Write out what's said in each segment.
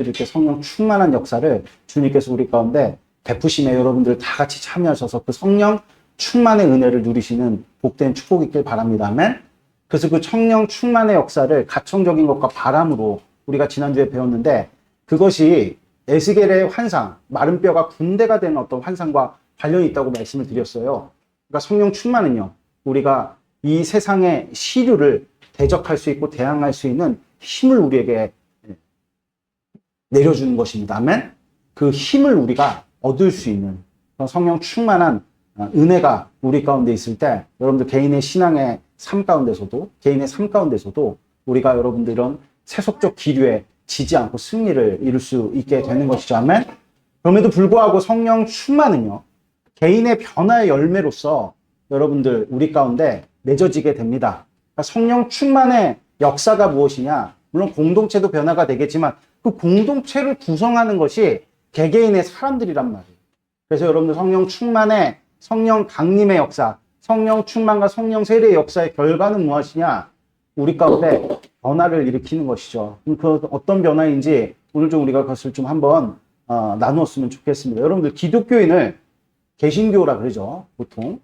이렇게 성령 충만한 역사를 주님께서 우리 가운데 베푸심에 여러분들 다 같이 참여하셔서 그 성령 충만의 은혜를 누리시는 복된 축복이 있길 바랍니다. 아멘. 그래서 그 성령 충만의 역사를 가청적인 것과 바람으로 우리가 지난주에 배웠는데, 그것이 에스겔의 환상, 마른 뼈가 군대가 되는 어떤 환상과 관련이 있다고 말씀을 드렸어요. 그러니까 성령 충만은요, 우리가 이 세상의 시류를 대적할 수 있고 대항할 수 있는 힘을 우리에게 내려주는 것입니다. 아멘. 그 힘을 우리가 얻을 수 있는 그런 성령 충만한 은혜가 우리 가운데 있을 때, 여러분들 개인의 신앙의 삶 가운데서도, 개인의 삶 가운데서도 우리가 여러분들 이런 세속적 기류에 지지 않고 승리를 이룰 수 있게 되는 것이죠. 아멘. 그럼에도 불구하고 성령 충만은요, 개인의 변화의 열매로서 여러분들 우리 가운데 맺어지게 됩니다. 그러니까 성령 충만의 역사가 무엇이냐? 물론 공동체도 변화가 되겠지만 그 공동체를 구성하는 것이 개개인의 사람들이란 말이에요. 그래서 여러분들 성령 충만의, 성령 강림의 역사, 성령 충만과 성령 세례의 역사의 결과는 무엇이냐? 우리 가운데 변화를 일으키는 것이죠. 그 어떤 변화인지 오늘 좀 우리가 그것을 좀 한번 나누었으면 좋겠습니다. 여러분들 기독교인을 개신교라 그러죠. 보통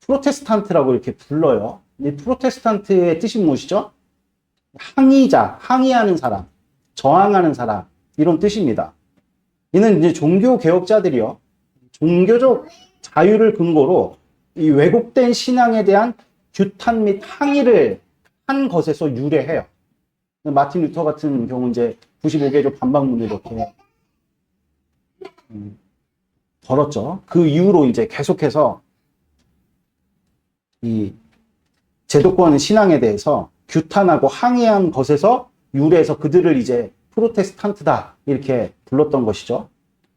프로테스탄트라고 이렇게 불러요. 이 프로테스탄트의 뜻이 무엇이죠? 항의자, 항의하는 사람, 저항하는 사람, 이런 뜻입니다. 이는 이제 종교 개혁자들이요, 종교적 자유를 근거로 이 왜곡된 신앙에 대한 규탄 및 항의를 한 것에서 유래해요. 마틴 루터 같은 경우 이제 95개조 반박문을 이렇게 걸었죠. 그 이후로 이제 계속해서 이 제도권 신앙에 대해서 규탄하고 항의한 것에서 유래해서 그들을 이제 프로테스탄트다 이렇게 불렀던 것이죠.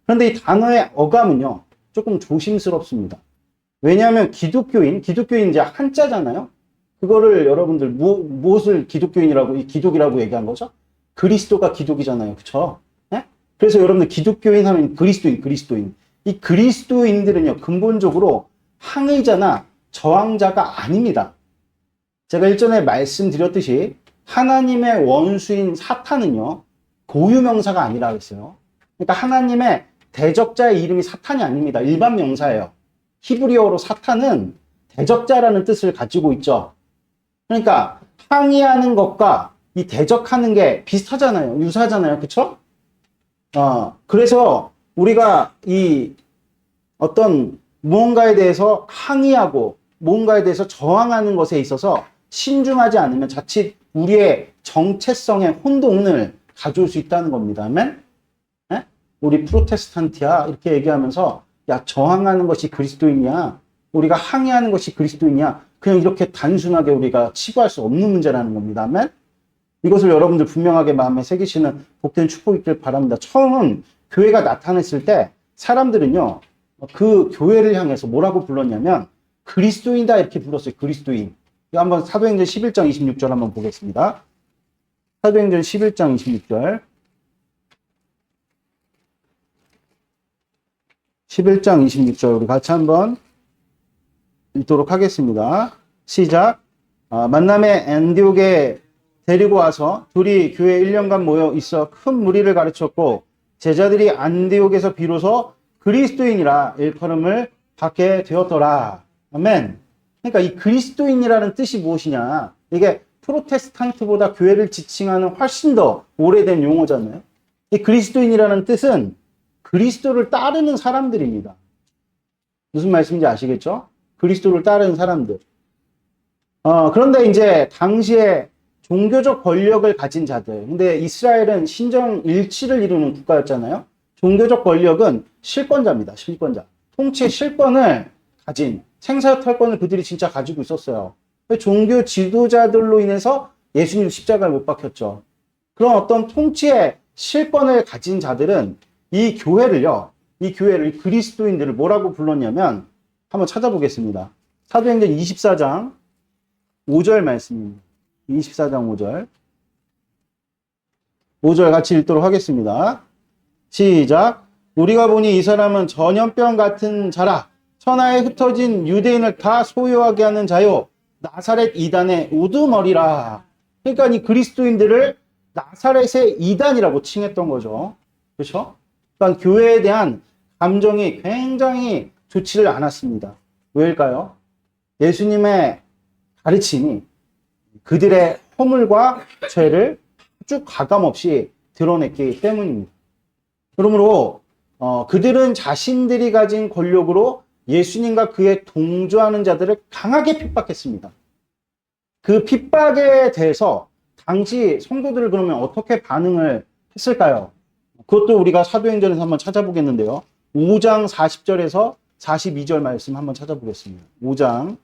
그런데 이 단어의 어감은요, 조금 조심스럽습니다. 왜냐하면 기독교인 이제 한자잖아요. 그거를 여러분들 무엇을 기독교인이라고, 기독이라고 얘기한 거죠? 그리스도가 기독이잖아요. 그쵸? 네? 그래서 여러분들 기독교인 하면 그리스도인. 이 그리스도인들은요, 근본적으로 항의자나 저항자가 아닙니다. 제가 일전에 말씀드렸듯이 하나님의 원수인 사탄은요, 고유명사가 아니라 그랬어요. 그러니까 하나님의 대적자의 이름이 사탄이 아닙니다. 일반 명사예요. 히브리어로 사탄은 대적자라는 뜻을 가지고 있죠. 그러니까 항의하는 것과 이 대적하는 게 비슷하잖아요. 유사하잖아요. 그쵸? 그래서 우리가 이 어떤 무언가에 대해서 항의하고 무언가에 대해서 저항하는 것에 있어서 신중하지 않으면 자칫 우리의 정체성의 혼동을 가져올 수 있다는 겁니다. 아멘? 네? 우리 프로테스탄트야 이렇게 얘기하면서, 야, 저항하는 것이 그리스도인이야, 우리가 항의하는 것이 그리스도인이야, 그냥 이렇게 단순하게 우리가 치부할 수 없는 문제라는 겁니다. 아멘? 이것을 여러분들 분명하게 마음에 새기시는 복된 축복이 있길 바랍니다. 처음 교회가 나타났을 때 사람들은요, 그 교회를 향해서 뭐라고 불렀냐면 그리스도인이다 이렇게 불렀어요. 그리스도인. 이거 한번 사도행전 11장 26절 한번 보겠습니다. 사도행전 11장 26절. 11장 26절 우리 같이 한번 읽도록 하겠습니다. 시작. 만남에 안디옥에 데리고 와서 둘이 교회 1년간 모여 있어 큰 무리를 가르쳤고, 제자들이 안디옥에서 비로소 그리스도인이라 일컬음을 받게 되었더라. 아멘. 그러니까 이 그리스도인이라는 뜻이 무엇이냐? 이게 프로테스탄트보다 교회를 지칭하는 훨씬 더 오래된 용어잖아요. 이 그리스도인이라는 뜻은 그리스도를 따르는 사람들입니다. 무슨 말씀인지 아시겠죠? 그리스도를 따르는 사람들. 그런데 이제 당시에 종교적 권력을 가진 자들. 근데 이스라엘은 신정 일치를 이루는 국가였잖아요. 종교적 권력은 실권자입니다. 실권자. 통치의 실권을 가진, 생사탈권을 그들이 진짜 가지고 있었어요. 종교 지도자들로 인해서 예수님 십자가를 못 박혔죠. 그런 어떤 통치의 실권을 가진 자들은 이 교회를, 그리스도인들을 뭐라고 불렀냐면, 한번 찾아보겠습니다. 사도행전 24장 5절 말씀입니다. 24장 5절. 5절 같이 읽도록 하겠습니다. 시작. 우리가 보니 이 사람은 전염병 같은 자라. 천하에 흩어진 유대인을 다 소유하게 하는 자요, 나사렛 이단의 우두머리라. 그러니까 이 그리스도인들을 나사렛의 이단이라고 칭했던 거죠. 그렇죠? 그러니까 교회에 대한 감정이 굉장히 좋지를 않았습니다. 왜일까요? 예수님의 가르침이 그들의 허물과 죄를 쭉 가감없이 드러냈기 때문입니다. 그러므로 그들은 자신들이 가진 권력으로 예수님과 그의 동조하는 자들을 강하게 핍박했습니다. 그 핍박에 대해서 당시 성도들을 그러면 어떻게 반응을 했을까요? 그것도 우리가 사도행전에서 한번 찾아보겠는데요. 5장 40절에서 42절 말씀 한번 찾아보겠습니다. 5장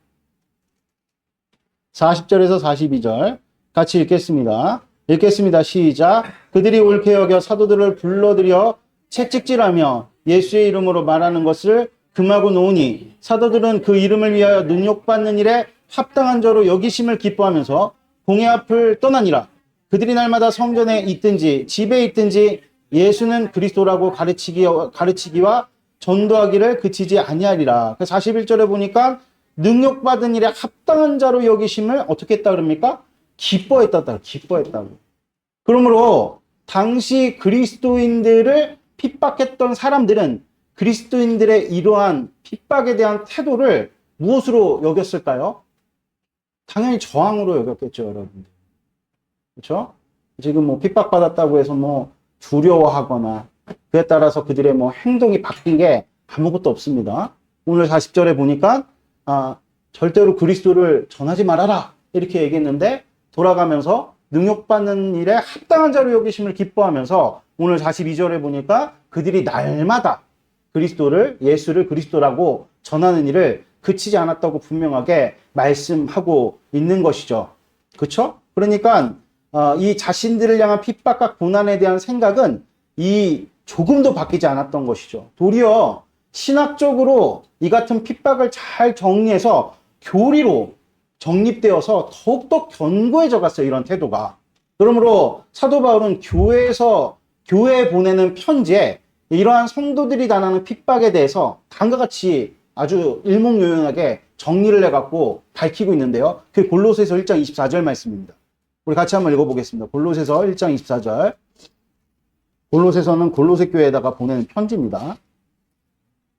40절에서 42절 같이 읽겠습니다. 읽겠습니다. 시작. 그들이 옳게 여겨 사도들을 불러들여 채찍질하며 예수의 이름으로 말하는 것을 금하고 놓으니 사도들은 그 이름을 위하여 능욕받는 일에 합당한 자로 여기심을 기뻐하면서 공회 앞을 떠나니라. 그들이 날마다 성전에 있든지 집에 있든지 예수는 그리스도라고 가르치기와 전도하기를 그치지 아니하리라. 41절에 보니까 능욕받은 일에 합당한 자로 여기심을 어떻게 했다 그럽니까? 기뻐했다고. 그러므로 당시 그리스도인들을 핍박했던 사람들은 그리스도인들의 이러한 핍박에 대한 태도를 무엇으로 여겼을까요? 당연히 저항으로 여겼겠죠, 여러분들. 그렇죠? 지금 뭐 핍박받았다고 해서 뭐 두려워하거나 그에 따라서 그들의 뭐 행동이 바뀐 게 아무것도 없습니다. 오늘 40절에 보니까 절대로 그리스도를 전하지 말아라 이렇게 얘기했는데 돌아가면서 능욕받는 일에 합당한 자로 여기심을 기뻐하면서 오늘 42절에 보니까 그들이 날마다 예수를 그리스도라고 전하는 일을 그치지 않았다고 분명하게 말씀하고 있는 것이죠. 그렇죠? 그러니까 이 자신들을 향한 핍박과 고난에 대한 생각은 조금도 바뀌지 않았던 것이죠. 도리어 신학적으로 이 같은 핍박을 잘 정리해서 교리로 정립되어서 더욱더 견고해져 갔어요. 이런 태도가. 그러므로 사도 바울은 교회에 보내는 편지에 이러한 성도들이 당하는 핍박에 대해서 다음과 같이 아주 일목요연하게 정리를 해갖고 밝히고 있는데요. 그게 골로새서 1장 24절 말씀입니다. 우리 같이 한번 읽어보겠습니다. 골로새서 1장 24절. 골로새서는 골로새 교회에다가 보내는 편지입니다.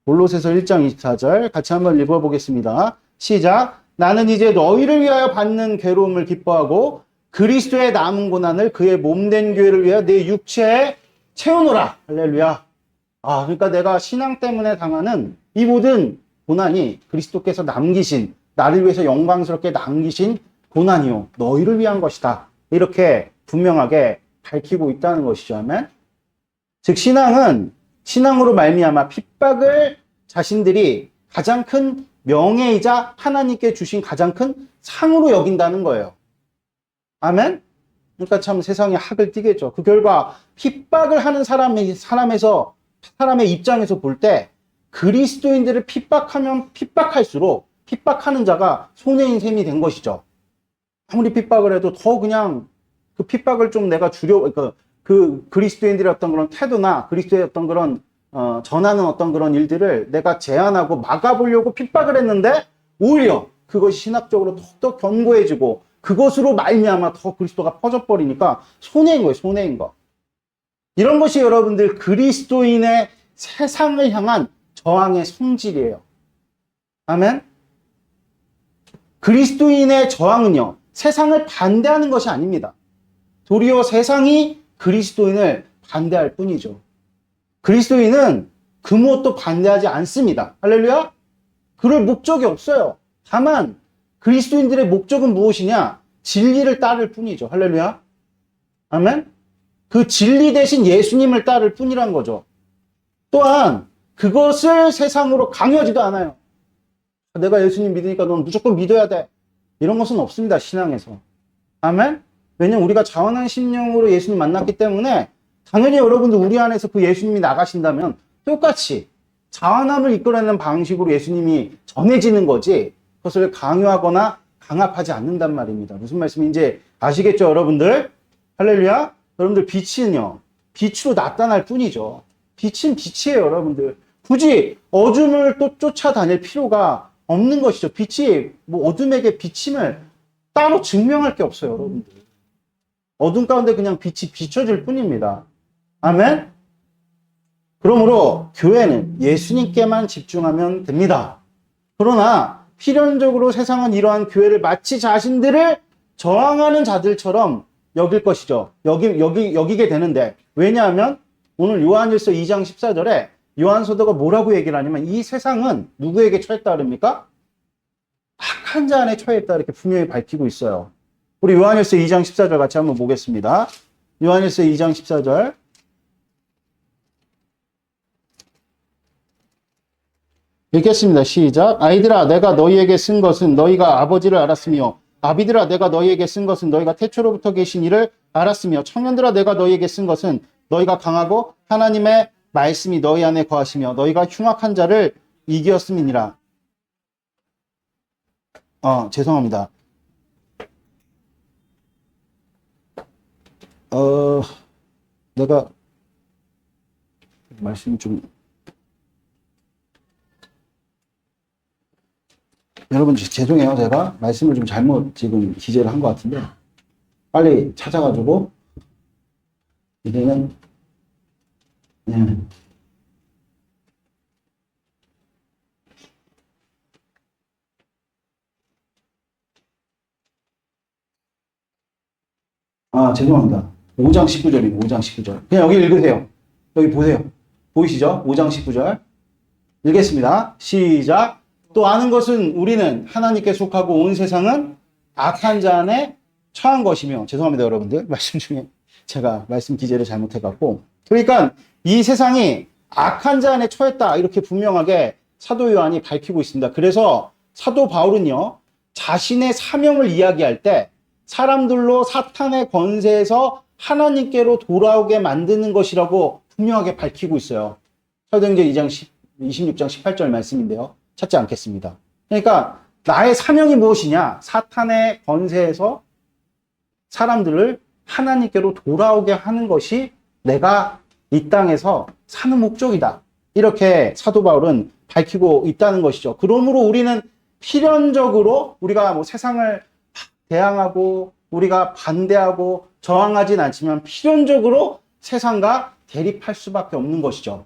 골로새서 1장 24절 같이 한번 읽어보겠습니다. 시작. 나는 이제 너희를 위하여 받는 괴로움을 기뻐하고 그리스도의 남은 고난을 그의 몸된 교회를 위하여 내 육체에 채워놓으라. 할렐루야. 그러니까 내가 신앙 때문에 당하는 이 모든 고난이 그리스도께서 남기신, 나를 위해서 영광스럽게 남기신 고난이요 너희를 위한 것이다. 이렇게 분명하게 밝히고 있다는 것이죠. 아멘. 즉 신앙으로 말미암아 핍박을 자신들이 가장 큰 명예이자 하나님께 주신 가장 큰 상으로 여긴다는 거예요. 아멘. 그러니까 참 세상에 학을 띠겠죠. 그 결과 핍박을 하는 사람의 입장에서 볼 때 그리스도인들을 핍박하면 핍박할수록 핍박하는 자가 손해인 셈이 된 것이죠. 아무리 핍박을 해도 더 그냥 그 핍박을 좀 내가 그 그리스도인들의 어떤 그런 태도나 그리스도의 어떤 그런 전하는 어떤 그런 일들을 내가 제한하고 막아보려고 핍박을 했는데 오히려 그것이 신학적으로 더욱더 견고해지고 그것으로 말미암아 더 그리스도가 퍼져버리니까 손해인 거예요. 손해인 거. 이런 것이 여러분들 그리스도인의 세상을 향한 저항의 성질이에요. 아멘. 그리스도인의 저항은요 세상을 반대하는 것이 아닙니다. 도리어 세상이 그리스도인을 반대할 뿐이죠. 그리스도인은 그 무엇도 반대하지 않습니다. 할렐루야. 그럴 목적이 없어요. 다만 그리스도인들의 목적은 무엇이냐? 진리를 따를 뿐이죠. 할렐루야. 아멘. 그 진리 대신 예수님을 따를 뿐이란 거죠. 또한 그것을 세상으로 강요하지도 않아요. 내가 예수님 믿으니까 넌 무조건 믿어야 돼. 이런 것은 없습니다. 신앙에서. 아멘. 왜냐면 우리가 자원한 심령으로 예수님 만났기 때문에 당연히 여러분들 우리 안에서 그 예수님이 나가신다면 똑같이 자원함을 이끌어내는 방식으로 예수님이 전해지는 거지 그것을 강요하거나 강압하지 않는단 말입니다. 무슨 말씀인지 아시겠죠, 여러분들? 할렐루야. 여러분들 빛은요 빛으로 나타날 뿐이죠. 빛은 빛이에요, 여러분들. 굳이 어둠을 또 쫓아다닐 필요가 없는 것이죠. 빛이 뭐 어둠에게 비침을 따로 증명할 게 없어요, 여러분들. 어둠 가운데 그냥 빛이 비춰질 뿐입니다. 아멘? 그러므로 교회는 예수님께만 집중하면 됩니다. 그러나 필연적으로 세상은 이러한 교회를 마치 자신들을 저항하는 자들처럼 여길 것이죠. 여기게 되는데, 왜냐하면 오늘 요한일서 2장 14절에 요한 사도가 뭐라고 얘기를 하냐면 이 세상은 누구에게 처했다 그럽니까? 악한 자 안에 처했다 이렇게 분명히 밝히고 있어요. 우리 요한일서 2장 14절 같이 한번 보겠습니다. 요한일서 2장 14절 읽겠습니다. 시작. 아이들아 내가 너희에게 쓴 것은 너희가 아버지를 알았으며 아비들아 내가 너희에게 쓴 것은 너희가 태초로부터 계신 이를 알았으며 청년들아 내가 너희에게 쓴 것은 너희가 강하고 하나님의 말씀이 너희 안에 거하시며 너희가 흉악한 자를 이기었음이니라. 죄송합니다. 내가 말씀 좀 여러분 죄송해요. 제가 말씀을 좀 잘못 지금 기재를 한 것 같은데 빨리 찾아가지고 이제는 죄송합니다. 5장 19절입니다. 5장 19절. 그냥 여기 읽으세요. 여기 보세요. 보이시죠? 5장 19절. 읽겠습니다. 시작. 또 아는 것은 우리는 하나님께 속하고 온 세상은 악한 자 안에 처한 것이며, 죄송합니다 여러분들 말씀 중에 제가 말씀 기재를 잘못해갖고, 그러니까 이 세상이 악한 자 안에 처했다 이렇게 분명하게 사도 요한이 밝히고 있습니다. 그래서 사도 바울은요 자신의 사명을 이야기할 때 사람들로 사탄의 권세에서 하나님께로 돌아오게 만드는 것이라고 분명하게 밝히고 있어요. 사도행전 26장 18절 말씀인데요. 찾지 않겠습니다. 그러니까 나의 사명이 무엇이냐? 사탄의 권세에서 사람들을 하나님께로 돌아오게 하는 것이 내가 이 땅에서 사는 목적이다. 이렇게 사도 바울은 밝히고 있다는 것이죠. 그러므로 우리는 필연적으로 우리가 뭐 세상을 대항하고 우리가 반대하고 저항하진 않지만 필연적으로 세상과 대립할 수밖에 없는 것이죠.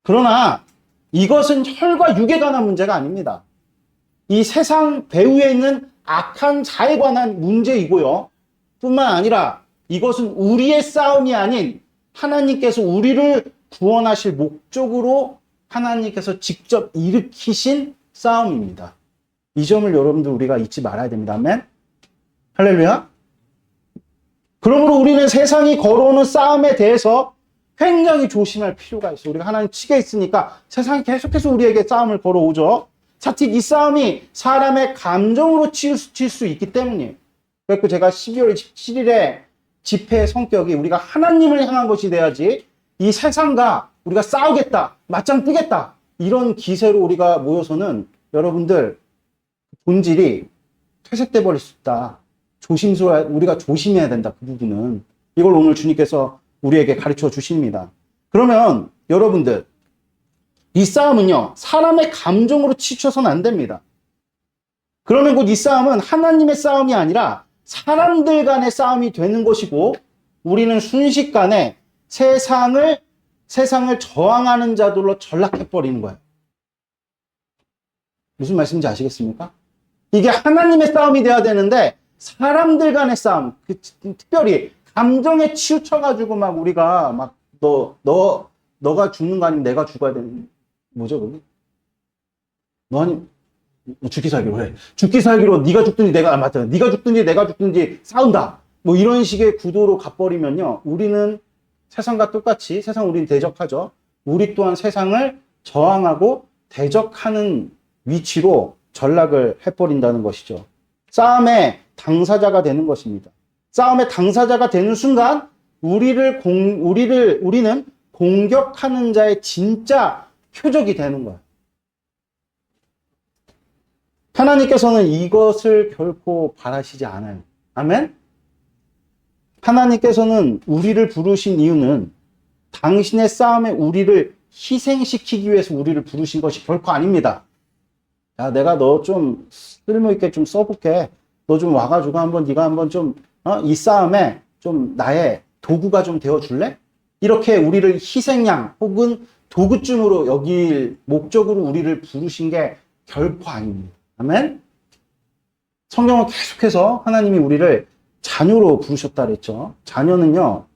그러나 이것은 혈과 육에 관한 문제가 아닙니다. 이 세상 배후에 있는 악한 자에 관한 문제이고요. 뿐만 아니라 이것은 우리의 싸움이 아닌 하나님께서 우리를 구원하실 목적으로 하나님께서 직접 일으키신 싸움입니다. 이 점을 여러분들 우리가 잊지 말아야 됩니다. 아멘? 할렐루야? 그러므로 우리는 세상이 걸어오는 싸움에 대해서 굉장히 조심할 필요가 있어요. 우리가 하나님 측에 있으니까 세상이 계속해서 우리에게 싸움을 걸어오죠. 자칫 이 싸움이 사람의 감정으로 치우칠 수 있기 때문이에요. 그래서 제가 12월 17일에 집회의 성격이 우리가 하나님을 향한 것이 돼야지 이 세상과 우리가 싸우겠다, 맞짱 뜨겠다 이런 기세로 우리가 모여서는 여러분들 본질이 퇴색돼 버릴 수 있다. 우리가 조심해야 된다. 그 부분은. 이걸 오늘 주님께서 우리에게 가르쳐 주십니다. 그러면 여러분들 이 싸움은요 사람의 감정으로 치쳐서는 안 됩니다. 그러면 곧 이 싸움은 하나님의 싸움이 아니라 사람들 간의 싸움이 되는 것이고, 우리는 순식간에 세상을 저항하는 자들로 전락해버리는 거예요. 무슨 말씀인지 아시겠습니까? 이게 하나님의 싸움이 돼야 되는데 사람들 간의 싸움, 특별히 감정에 치우쳐가지고 막 우리가 막 너가 죽는 거 아니면 내가 죽어야 되는, 뭐죠 그게? 너 아니 죽기 살기로 해. 죽기 살기로 네가 죽든지 네가 죽든지 내가 죽든지 싸운다. 뭐 이런 식의 구도로 가버리면요, 우리는 세상과 똑같이, 세상 우리는 대적하죠. 우리 또한 세상을 저항하고 대적하는 위치로 전락을 해버린다는 것이죠. 싸움의 당사자가 되는 것입니다. 싸움의 당사자가 되는 순간 우리는 공격하는 자의 진짜 표적이 되는 거예요. 하나님께서는 이것을 결코 바라시지 않아요. 아멘? 하나님께서는 우리를 부르신 이유는 당신의 싸움에 우리를 희생시키기 위해서 우리를 부르신 것이 결코 아닙니다. 야, 내가 너 좀 쓸모있게 좀 써볼게. 너 좀 와가지고 네가 한번 좀 이 싸움에 좀 나의 도구가 좀 되어줄래? 이렇게 우리를 희생양 혹은 도구쯤으로 여길 목적으로 우리를 부르신 게 결코 아닙니다. 아멘? 성경은 계속해서 하나님이 우리를 자녀로 부르셨다 그랬죠. 자녀는요,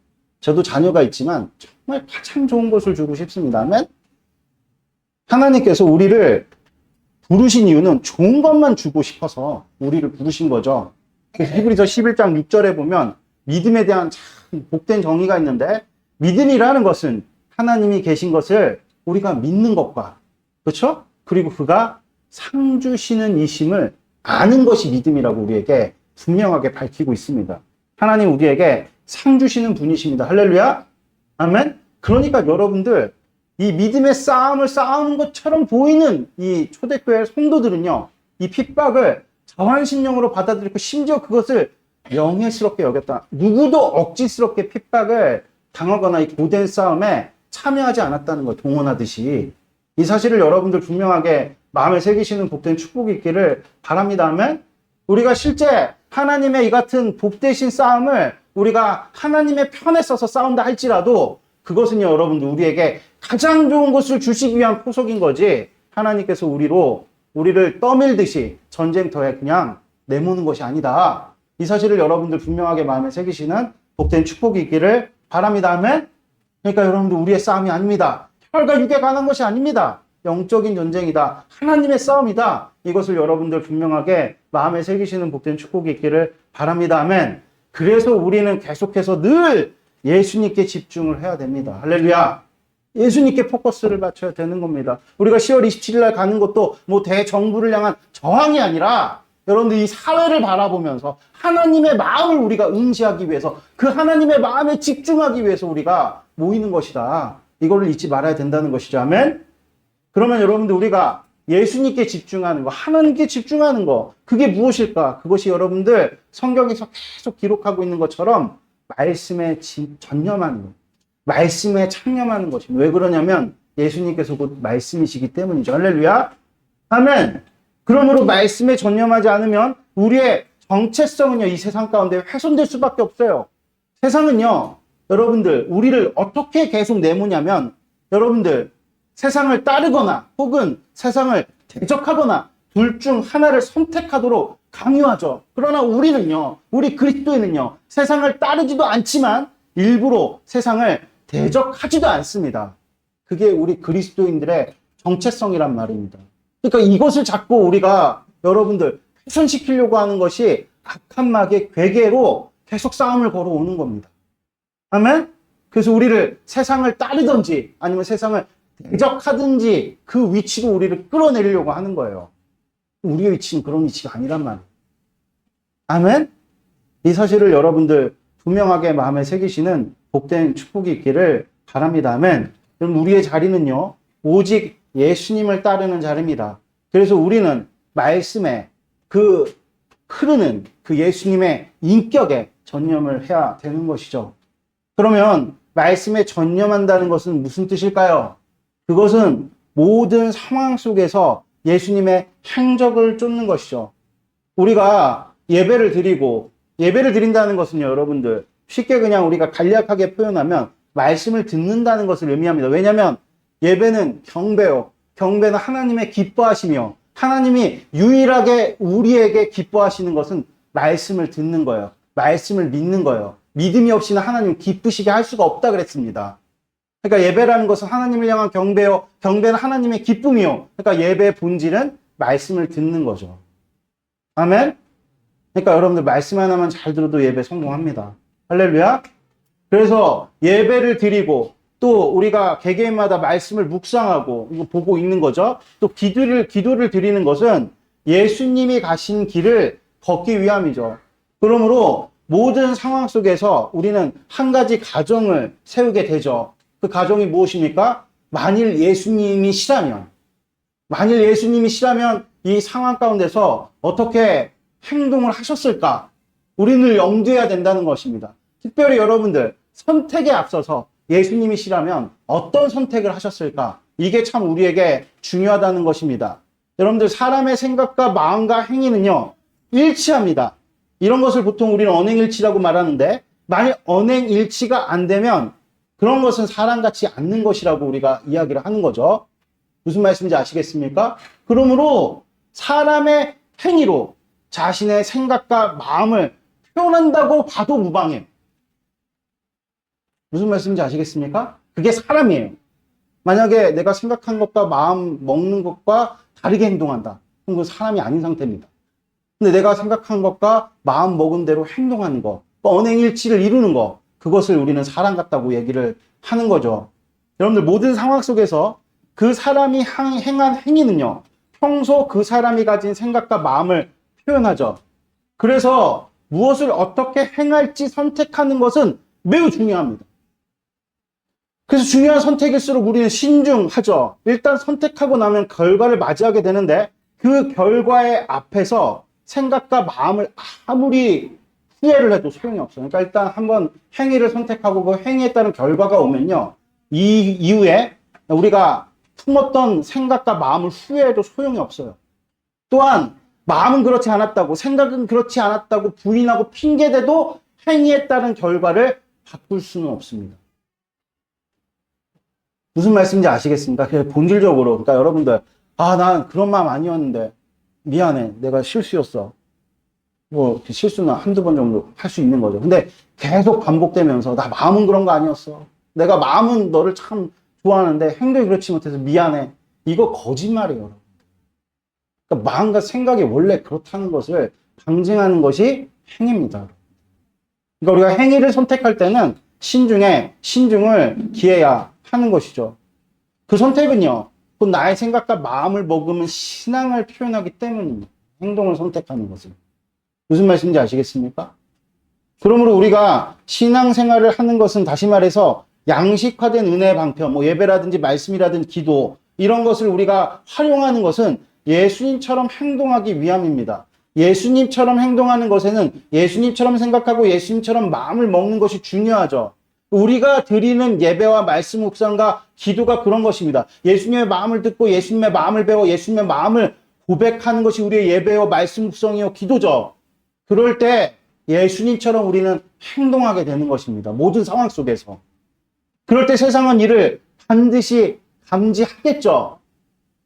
저도 자녀가 있지만 정말 가장 좋은 것을 주고 싶습니다. 아멘? 하나님께서 우리를 부르신 이유는 좋은 것만 주고 싶어서 우리를 부르신 거죠. 히브리서 11장 6절에 보면 믿음에 대한 참 복된 정의가 있는데, 믿음이라는 것은 하나님이 계신 것을 우리가 믿는 것과, 그렇죠? 그리고 그가 상 주시는 이심을 아는 것이 믿음이라고 우리에게 분명하게 밝히고 있습니다. 하나님 우리에게 상 주시는 분이십니다. 할렐루야. 아멘. 그러니까 여러분들, 이 믿음의 싸움을 싸우는 것처럼 보이는 이 초대교회 성도들은요, 이 핍박을 자완심령으로 받아들이고 심지어 그것을 명예스럽게 여겼다. 누구도 억지스럽게 핍박을 당하거나 이 고된 싸움에 참여하지 않았다는 걸 동원하듯이, 이 사실을 여러분들 분명하게 마음에 새기시는 복된 축복이 있기를 바랍니다. 아멘. 우리가 실제 하나님의 이 같은 복되신 싸움을 우리가 하나님의 편에 서서 싸운다 할지라도 그것은요, 여러분들 우리에게 가장 좋은 것을 주시기 위한 포석인 거지, 하나님께서 우리를 떠밀듯이 전쟁터에 그냥 내모는 것이 아니다. 이 사실을 여러분들 분명하게 마음에 새기시는 복된 축복이 있기를 바랍니다. 아멘. 그러니까 여러분들 우리의 싸움이 아닙니다. 혈과 육에 관한 것이 아닙니다. 영적인 전쟁이다. 하나님의 싸움이다. 이것을 여러분들 분명하게 마음에 새기시는 복된 축복이 있기를 바랍니다. 아멘. 그래서 우리는 계속해서 늘 예수님께 집중을 해야 됩니다. 할렐루야. 예수님께 포커스를 맞춰야 되는 겁니다. 우리가 10월 27일 날 가는 것도 뭐 대정부를 향한 저항이 아니라, 여러분들 이 사회를 바라보면서 하나님의 마음을 우리가 응시하기 위해서, 그 하나님의 마음에 집중하기 위해서 우리가 모이는 것이다. 이거를 잊지 말아야 된다는 것이죠. 아멘. 그러면 여러분들 우리가 예수님께 집중하는 거, 하나님께 집중하는 거, 그게 무엇일까? 그것이 여러분들 성경에서 계속 기록하고 있는 것처럼 말씀에 전념하는 거, 말씀에 창념하는 것입니다. 왜 그러냐면 예수님께서 곧 말씀이시기 때문이죠. 할렐루야. 아멘. 그러므로 말씀에 전념하지 않으면 우리의 정체성은요, 이 세상 가운데 훼손될 수밖에 없어요. 세상은요, 여러분들 우리를 어떻게 계속 내모냐면, 여러분들 세상을 따르거나 혹은 세상을 대적하거나 둘 중 하나를 선택하도록 강요하죠. 그러나 우리는요, 우리 그리스도인은요, 세상을 따르지도 않지만 일부러 세상을 대적하지도 않습니다. 그게 우리 그리스도인들의 정체성이란 말입니다. 그러니까 이것을 자꾸 우리가 여러분들 훼손시키려고 하는 것이 악한 마귀의 괴계로 계속 싸움을 걸어오는 겁니다. 아멘? 그래서 우리를 세상을 따르든지 아니면 세상을 대적하든지 그 위치로 우리를 끌어내리려고 하는 거예요. 우리의 위치는 그런 위치가 아니란 말이에요. 아멘? 이 사실을 여러분들 분명하게 마음에 새기시는 복된 축복이 있기를 바랍니다. 아멘? 그럼 우리의 자리는요, 오직 예수님을 따르는 자리입니다. 그래서 우리는 말씀에 그 흐르는 그 예수님의 인격에 전념을 해야 되는 것이죠. 그러면 말씀에 전념한다는 것은 무슨 뜻일까요? 그것은 모든 상황 속에서 예수님의 행적을 쫓는 것이죠. 우리가 예배를 드린다는 것은요, 여러분들 쉽게 그냥 우리가 간략하게 표현하면 말씀을 듣는다는 것을 의미합니다. 왜냐하면 예배는 경배요. 경배는 하나님의 기뻐하시며, 하나님이 유일하게 우리에게 기뻐하시는 것은 말씀을 듣는 거예요. 말씀을 믿는 거예요. 믿음이 없이는 하나님 기쁘시게 할 수가 없다 그랬습니다. 그러니까 예배라는 것은 하나님을 향한 경배요, 경배는 하나님의 기쁨이요. 그러니까 예배의 본질은 말씀을 듣는 거죠. 아멘? 그러니까 여러분들 말씀 하나만 잘 들어도 예배 성공합니다. 할렐루야. 그래서 예배를 드리고 또 우리가 개개인마다 말씀을 묵상하고 이거 보고 있는 거죠. 또 기도를 드리는 것은 예수님이 가신 길을 걷기 위함이죠. 그러므로 모든 상황 속에서 우리는 한 가지 가정을 세우게 되죠. 그 가정이 무엇입니까? 만일 예수님이시라면 이 상황 가운데서 어떻게 행동을 하셨을까? 우리는 염두해야 된다는 것입니다. 특별히 여러분들 선택에 앞서서 예수님이시라면 어떤 선택을 하셨을까? 이게 참 우리에게 중요하다는 것입니다. 여러분들 사람의 생각과 마음과 행위는요, 일치합니다. 이런 것을 보통 우리는 언행일치라고 말하는데, 만약 언행일치가 안 되면 그런 것은 사람 같지 않는 것이라고 우리가 이야기를 하는 거죠. 무슨 말씀인지 아시겠습니까? 그러므로 사람의 행위로 자신의 생각과 마음을 표현한다고 봐도 무방해요. 무슨 말씀인지 아시겠습니까? 그게 사람이에요. 만약에 내가 생각한 것과 마음 먹는 것과 다르게 행동한다. 그럼 그 사람이 아닌 상태입니다. 근데 내가 생각한 것과 마음 먹은 대로 행동하는 거, 언행일치를 이루는 거, 그것을 우리는 사람 같다고 얘기를 하는 거죠. 여러분들 모든 상황 속에서 그 사람이 행한 행위는요, 평소 그 사람이 가진 생각과 마음을 표현하죠. 그래서 무엇을 어떻게 행할지 선택하는 것은 매우 중요합니다. 그래서 중요한 선택일수록 우리는 신중하죠. 일단 선택하고 나면 결과를 맞이하게 되는데 그 결과의 앞에서 생각과 마음을 아무리 후회를 해도 소용이 없어요. 그러니까 일단 한번 행위를 선택하고 그 행위에 따른 결과가 오면요, 이 이후에 우리가 품었던 생각과 마음을 후회해도 소용이 없어요. 또한 마음은 그렇지 않았다고, 생각은 그렇지 않았다고 부인하고 핑계대도 행위에 따른 결과를 바꿀 수는 없습니다. 무슨 말씀인지 아시겠습니까? 본질적으로, 그러니까 여러분들, 난 그런 마음 아니었는데 미안해, 내가 실수였어. 뭐 실수는 한두 번 정도 할 수 있는 거죠. 근데 계속 반복되면서 나 마음은 그런 거 아니었어, 내가 마음은 너를 참 좋아하는데 행동이 그렇지 못해서 미안해, 이거 거짓말이에요. 그러니까 마음과 생각이 원래 그렇다는 것을 방증하는 것이 행위입니다. 그러니까 우리가 행위를 선택할 때는 신중을 기해야 하는 것이죠. 그 선택은요, 곧 나의 생각과 마음을 머금은 신앙을 표현하기 때문입니다. 행동을 선택하는 것은. 무슨 말씀인지 아시겠습니까? 그러므로 우리가 신앙생활을 하는 것은 다시 말해서 양식화된 은혜의 방편, 뭐 예배라든지 말씀이라든지 기도, 이런 것을 우리가 활용하는 것은 예수님처럼 행동하기 위함입니다. 예수님처럼 행동하는 것에는 예수님처럼 생각하고 예수님처럼 마음을 먹는 것이 중요하죠. 우리가 드리는 예배와 말씀 묵상과 기도가 그런 것입니다. 예수님의 마음을 듣고 예수님의 마음을 배워 예수님의 마음을 고백하는 것이 우리의 예배와 말씀 묵상이요 기도죠. 그럴 때 예수님처럼 우리는 행동하게 되는 것입니다. 모든 상황 속에서. 그럴 때 세상은 이를 반드시 감지하겠죠.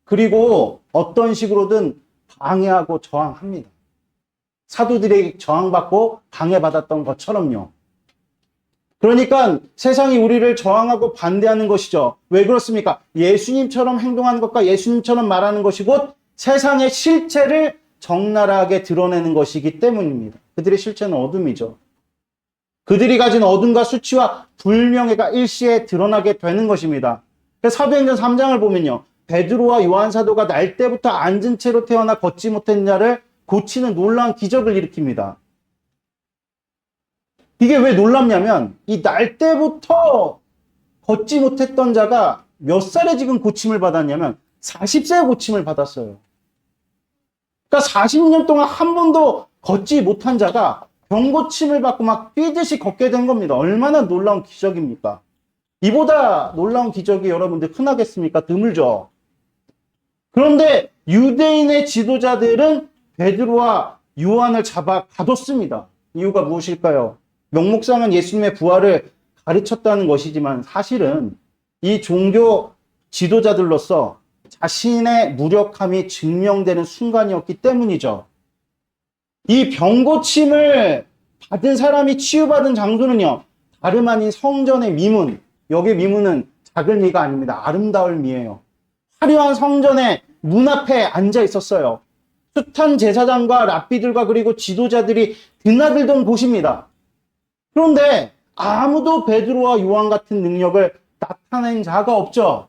그리고 어떤 식으로든 방해하고 저항합니다. 사도들에게 저항받고 방해받았던 것처럼요. 그러니까 세상이 우리를 저항하고 반대하는 것이죠. 왜 그렇습니까? 예수님처럼 행동하는 것과 예수님처럼 말하는 것이 곧 세상의 실체를 적나라하게 드러내는 것이기 때문입니다. 그들의 실체는 어둠이죠. 그들이 가진 어둠과 수치와 불명예가 일시에 드러나게 되는 것입니다. 사도행전 3장을 보면요, 베드로와 요한 사도가 날 때부터 앉은 채로 태어나 걷지 못한 자를 고치는 놀라운 기적을 일으킵니다. 이게 왜 놀랍냐면 이 날 때부터 걷지 못했던 자가 몇 살에 지금 고침을 받았냐면 40세에 고침을 받았어요. 그러니까 40년 동안 한 번도 걷지 못한 자가 병고침을 받고 막 뛰듯이 걷게 된 겁니다. 얼마나 놀라운 기적입니까? 이보다 놀라운 기적이 여러분들 흔하겠습니까? 드물죠. 그런데 유대인의 지도자들은 베드로와 요한을 잡아 가뒀습니다. 이유가 무엇일까요? 명목상은 예수님의 부활을 가르쳤다는 것이지만 사실은 이 종교 지도자들로서 자신의 무력함이 증명되는 순간이었기 때문이죠. 이 병고침을 받은 사람이 치유받은 장소는요, 다름 아닌 성전의 미문, 여기 미문은 작은 미가 아닙니다. 아름다울 미예요. 화려한 성전의 문 앞에 앉아 있었어요. 숱한 제사장과 랍비들과 그리고 지도자들이 드나들던 곳입니다. 그런데 아무도 베드로와 요한 같은 능력을 나타낸 자가 없죠.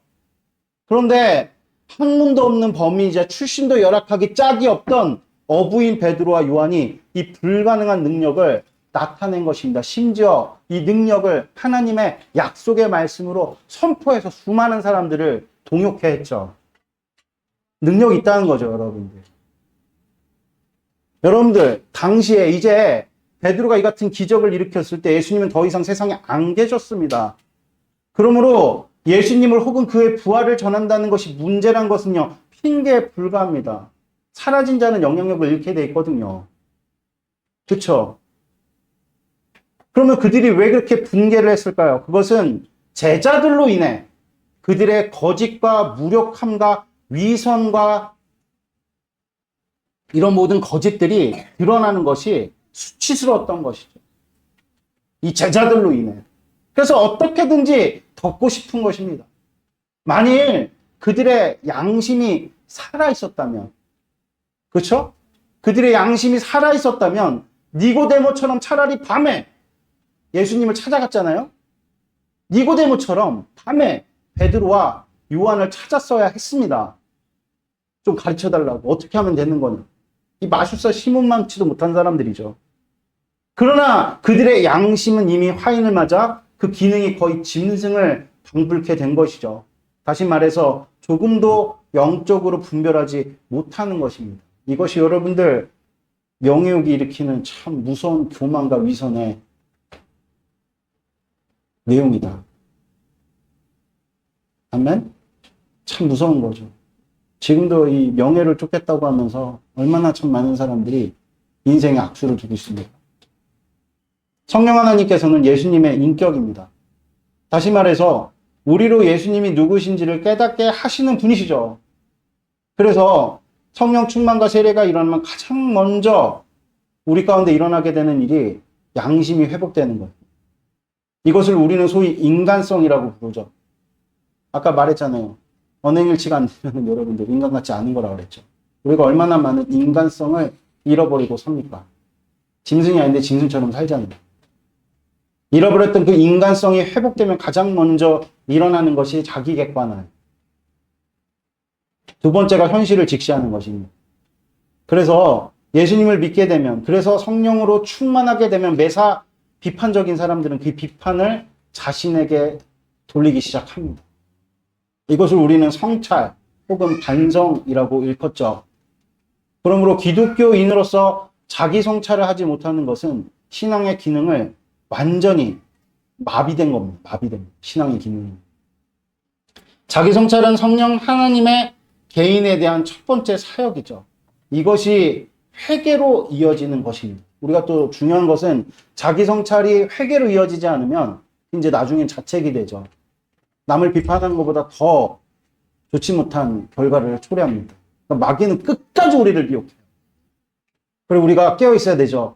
그런데 학문도 없는 범인이자 출신도 열악하기 짝이 없던 어부인 베드로와 요한이 이 불가능한 능력을 나타낸 것입니다. 심지어 이 능력을 하나님의 약속의 말씀으로 선포해서 수많은 사람들을 동요케 했죠. 능력이 있다는 거죠, 여러분들. 여러분들, 당시에 이제 베드로가 이 같은 기적을 일으켰을 때 예수님은 더 이상 세상에 안 계셨습니다. 그러므로 예수님을 혹은 그의 부활을 전한다는 것이 문제란 것은요, 핑계에 불과합니다. 사라진 자는 영향력을 잃게 돼 있거든요. 그쵸? 그러면 그들이 왜 그렇게 붕괴를 했을까요? 그것은 제자들로 인해 그들의 거짓과 무력함과 위선과 이런 모든 거짓들이 드러나는 것이 수치스러웠던 것이죠. 이 제자들로 인해. 그래서 어떻게든지 덮고 싶은 것입니다. 만일 그들의 양심이 살아있었다면, 그렇죠? 그들의 양심이 살아있었다면 니고데모처럼 차라리 밤에 예수님을 찾아갔잖아요. 니고데모처럼 밤에 베드로와 요한을 찾았어야 했습니다. 좀 가르쳐달라고. 어떻게 하면 되는 거냐. 이 마술사 시몬만치도 못한 사람들이죠. 그러나 그들의 양심은 이미 화인을 맞아 그 기능이 거의 짐승을 방불케 된 것이죠. 다시 말해서 조금도 영적으로 분별하지 못하는 것입니다. 이것이 여러분들 명예욕이 일으키는 참 무서운 교만과 위선의 내용이다. 아멘? 참 무서운 거죠. 지금도 이 명예를 쫓겠다고 하면서 얼마나 참 많은 사람들이 인생에 악수를 두고 있습니다. 성령 하나님께서는 예수님의 인격입니다. 다시 말해서 우리로 예수님이 누구신지를 깨닫게 하시는 분이시죠. 그래서 성령 충만과 세례가 일어나면 가장 먼저 우리 가운데 일어나게 되는 일이 양심이 회복되는 거예요. 이것을 우리는 소위 인간성이라고 부르죠. 아까 말했잖아요. 언행일치가 안 되면 여러분들 인간 같지 않은 거라고 그랬죠. 우리가 얼마나 많은 인간성을 잃어버리고 삽니까? 짐승이 아닌데 짐승처럼 살잖아요. 잃어버렸던 그 인간성이 회복되면 가장 먼저 일어나는 것이 자기 객관화. 두 번째가 현실을 직시하는 것입니다. 그래서 예수님을 믿게 되면, 그래서 성령으로 충만하게 되면 매사 비판적인 사람들은 그 비판을 자신에게 돌리기 시작합니다. 이것을 우리는 성찰 혹은 반성이라고 일컫죠. 그러므로 기독교인으로서 자기 성찰을 하지 못하는 것은 신앙의 기능을 완전히 마비된 겁니다. 마비된 신앙의 기능이. 자기 성찰은 성령 하나님의 개인에 대한 첫 번째 사역이죠. 이것이 회개로 이어지는 것입니다. 우리가 또 중요한 것은 자기 성찰이 회개로 이어지지 않으면 이제 나중엔 자책이 되죠. 남을 비판하는 것보다 더 좋지 못한 결과를 초래합니다. 그러니까 마귀는 끝까지 우리를 미혹해요. 그리고 우리가 깨어 있어야 되죠.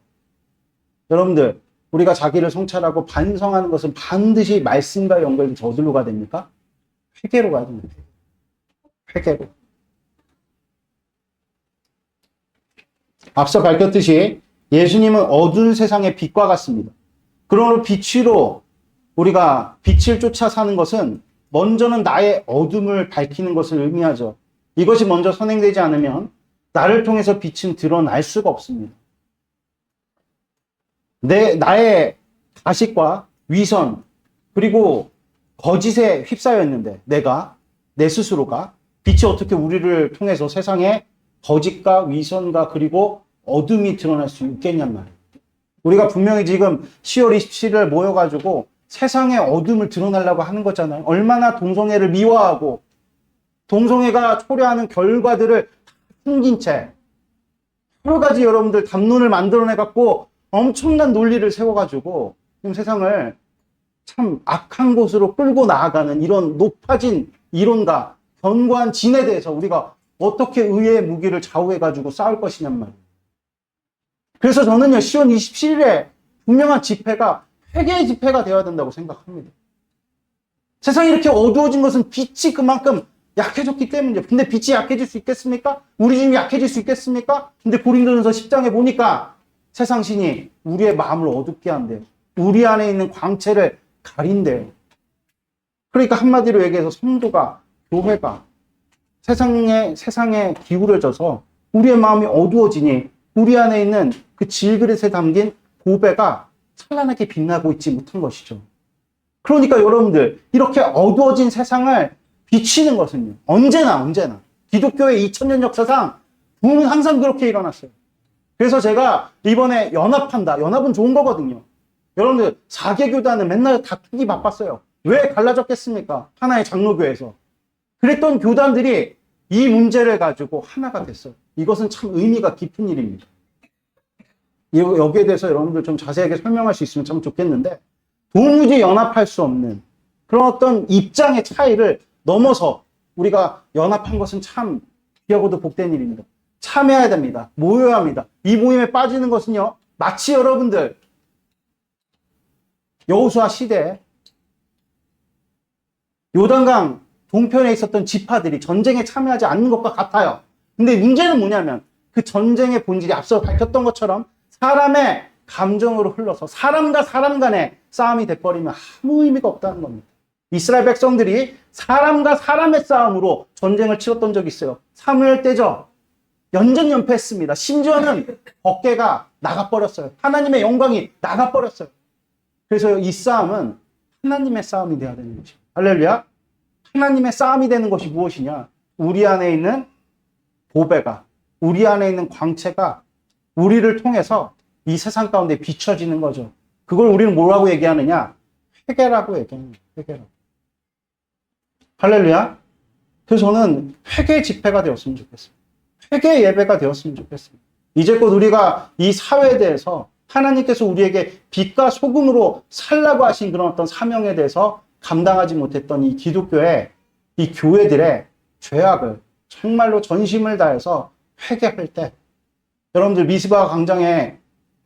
여러분들, 우리가 자기를 성찰하고 반성하는 것은 반드시 말씀과 연결된 저절로 가야 됩니까? 회개로 가야 됩니다. 회개로. 앞서 밝혔듯이 예수님은 어두운 세상의 빛과 같습니다. 그러므로 빛으로 우리가 빛을 쫓아 사는 것은 먼저는 나의 어둠을 밝히는 것을 의미하죠. 이것이 먼저 선행되지 않으면 나를 통해서 빛은 드러날 수가 없습니다. 나의 가식과 위선 그리고 거짓에 휩싸여 있는데 내 스스로가 빛이 어떻게 우리를 통해서 세상에 거짓과 위선과 그리고 어둠이 드러날 수 있겠냔 말이에요. 우리가 분명히 지금 10월 27일 모여가지고 세상의 어둠을 드러내려고 하는 거잖아요. 얼마나 동성애를 미화하고 동성애가 초래하는 결과들을 숨긴 채 여러 가지 여러분들 담론을 만들어내갖고 엄청난 논리를 세워가지고 지금 세상을 참 악한 곳으로 끌고 나아가는 이런 높아진 이론과 견고한 진에 대해서 우리가 어떻게 의의 무기를 좌우해가지고 싸울 것이냔 말이에요. 그래서 저는요, 10월 27일에 분명한 집회가 회개의 집회가 되어야 된다고 생각합니다. 세상이 이렇게 어두워진 것은 빛이 그만큼 약해졌기 때문이죠. 근데 빛이 약해질 수 있겠습니까? 우리 주님이 약해질 수 있겠습니까? 근데 고린도전서 10장에 보니까 세상 신이 우리의 마음을 어둡게 한대요. 우리 안에 있는 광채를 가린대요. 그러니까 한마디로 얘기해서 성도가, 교회가 세상에 기울어져서 우리의 마음이 어두워지니 우리 안에 있는 그 질그릇에 담긴 보배가 찬란하게 빛나고 있지 못한 것이죠. 그러니까 여러분들 이렇게 어두워진 세상을 비치는 것은요. 언제나 기독교의 2000년 역사상 부흥은 항상 그렇게 일어났어요. 그래서 제가 이번에 연합한다. 연합은 좋은 거거든요. 여러분들 4개 교단은 맨날 다투기 바빴어요. 왜 갈라졌겠습니까? 하나의 장로교에서. 그랬던 교단들이 이 문제를 가지고 하나가 됐어요. 이것은 참 의미가 깊은 일입니다. 여기에 대해서 여러분들 좀 자세하게 설명할 수 있으면 참 좋겠는데, 도무지 연합할 수 없는 그런 어떤 입장의 차이를 넘어서 우리가 연합한 것은 참 귀하고도 복된 일입니다. 참여해야 됩니다. 모여야 합니다. 이 모임에 빠지는 것은요, 마치 여러분들 여호수아 시대에 요단강 동편에 있었던 지파들이 전쟁에 참여하지 않는 것과 같아요. 근데 문제는 뭐냐면 그 전쟁의 본질이 앞서 밝혔던 것처럼 사람의 감정으로 흘러서 사람과 사람 간의 싸움이 돼버리면 아무 의미가 없다는 겁니다. 이스라엘 백성들이 사람과 사람의 싸움으로 전쟁을 치렀던 적이 있어요. 사무엘 때죠. 연전연패했습니다. 심지어는 어깨가 나가버렸어요. 하나님의 영광이 나가버렸어요. 그래서 이 싸움은 하나님의 싸움이 되어야 되는 것이죠. 할렐루야. 하나님의 싸움이 되는 것이 무엇이냐? 우리 안에 있는 보배가, 우리 안에 있는 광채가 우리를 통해서 이 세상 가운데 비춰지는 거죠. 그걸 우리는 뭐라고 얘기하느냐? 회개라고 얘기합니다. 회개라고. 할렐루야. 그래서 저는 회개 집회가 되었으면 좋겠습니다. 회개 예배가 되었으면 좋겠습니다. 이제껏 우리가 이 사회에 대해서 하나님께서 우리에게 빛과 소금으로 살라고 하신 그런 어떤 사명에 대해서 감당하지 못했던 이 기독교의 이 교회들의 죄악을 정말로 전심을 다해서 회개할 때, 여러분들 미스바 광장에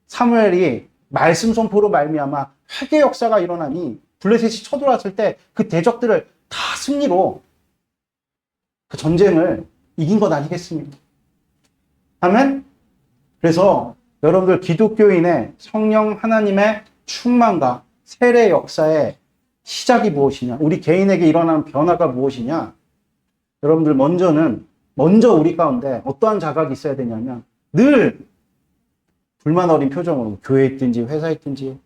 사무엘이 말씀 선포로 말미암아 회개 역사가 일어나니 블레셋이 쳐들어왔을 때 그 대적들을 다 승리로 그 전쟁을 이긴 것 아니겠습니까? 아멘? 그래서 여러분들 기독교인의 성령 하나님의 충만과 세례 역사의 시작이 무엇이냐? 우리 개인에게 일어나는 변화가 무엇이냐? 여러분들 먼저 우리 가운데 어떠한 자각이 있어야 되냐면 늘 불만 어린 표정으로 교회에 있든지 회사에 있든지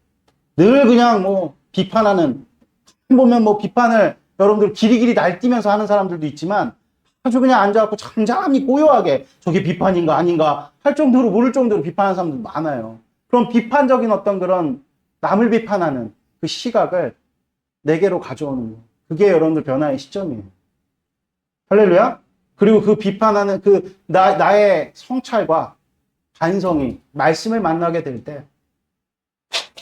늘 그냥 뭐 비판하는, 보면 뭐 비판을 여러분들 길이길이 날뛰면서 하는 사람들도 있지만 아주 그냥 앉아갖고 잠잠히 고요하게 저게 비판인가 아닌가 할 정도로 모를 정도로 비판하는 사람들 많아요. 그럼 비판적인 어떤 그런 남을 비판하는 그 시각을 내게로 가져오는 거예요. 그게 여러분들 변화의 시점이에요. 할렐루야. 그리고 그 비판하는 그 나의 성찰과 반성이 말씀을 만나게 될 때,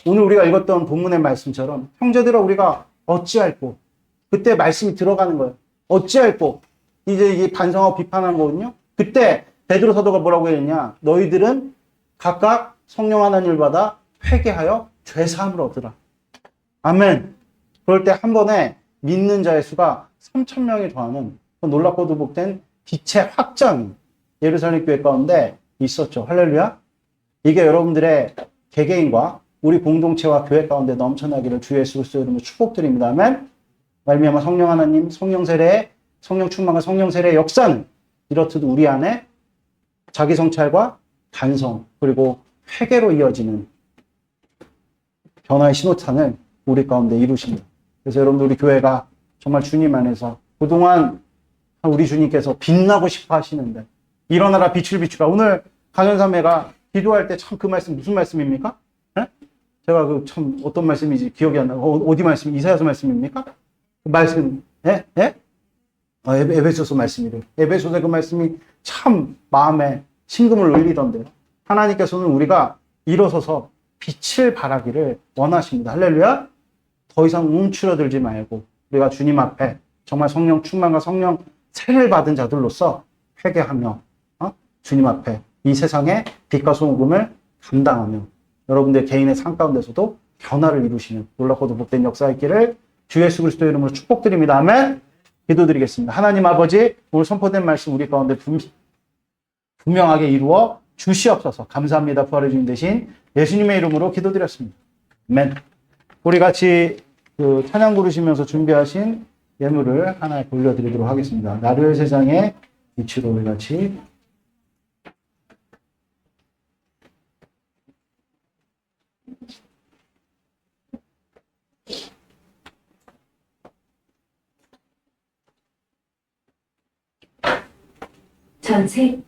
오늘 우리가 읽었던 본문의 말씀처럼 형제들아 우리가 어찌할꼬, 그때 말씀이 들어가는 거예요. 어찌할꼬, 이제 이게 반성하고 비판하는 거거든요. 그때 베드로 사도가 뭐라고 했냐? 너희들은 각각 성령 하나님을 받아 회개하여 죄사함을 얻으라. 아멘. 그럴 때 한 번에 믿는 자의 수가 3,000명이 더하는 놀랍고도 복된 빛의 확장이 예루살렘 교회 가운데 있었죠. 할렐루야. 이게 여러분들의 개개인과 우리 공동체와 교회 가운데 넘쳐나기를 주 예수 그리스도의 이름으로 축복드립니다. 아멘. 말미암아 성령 하나님, 성령 세례, 성령 충만과 성령 세례의 역사는 이렇듯 우리 안에 자기 성찰과 반성 그리고 회개로 이어지는 변화의 신호탄을 우리 가운데 이루십니다. 그래서 여러분들 우리 교회가 정말 주님 안에서 그동안 우리 주님께서 빛나고 싶어 하시는데 일어나라 빛을 비추라. 오늘 강연사매가 기도할 때 참 그 말씀 무슨 말씀입니까? 네? 제가 그 참 어떤 말씀인지 기억이 안 나고 어디 말씀? 이사야서 말씀입니까? 그 말씀 에베소서 말씀이래요. 에베소서 그 말씀이 참 마음에 심금을 울리던데요. 하나님께서는 우리가 일어서서 빛을 발하기를 원하십니다. 할렐루야. 더 이상 움츠러들지 말고 우리가 주님 앞에 정말 성령 충만과 성령 세례를 받은 자들로서 회개하며 주님 앞에 이 세상의 빛과 소금을 감당하며 여러분들 개인의 삶 가운데서도 변화를 이루시는 놀랍고도 복된 역사가 있기를 주 예수 그리스도의 이름으로 축복드립니다. 아멘. 기도드리겠습니다. 하나님 아버지, 오늘 선포된 말씀 우리 가운데 분명하게 이루어 주시옵소서. 감사합니다. 부활의 주님 대신 예수님의 이름으로 기도드렸습니다. 아멘. 우리 같이 그 찬양 부르시면서 준비하신 예물을 하나 돌려드리도록 하겠습니다. 나를 세상의 빛으로 우리 같이 전체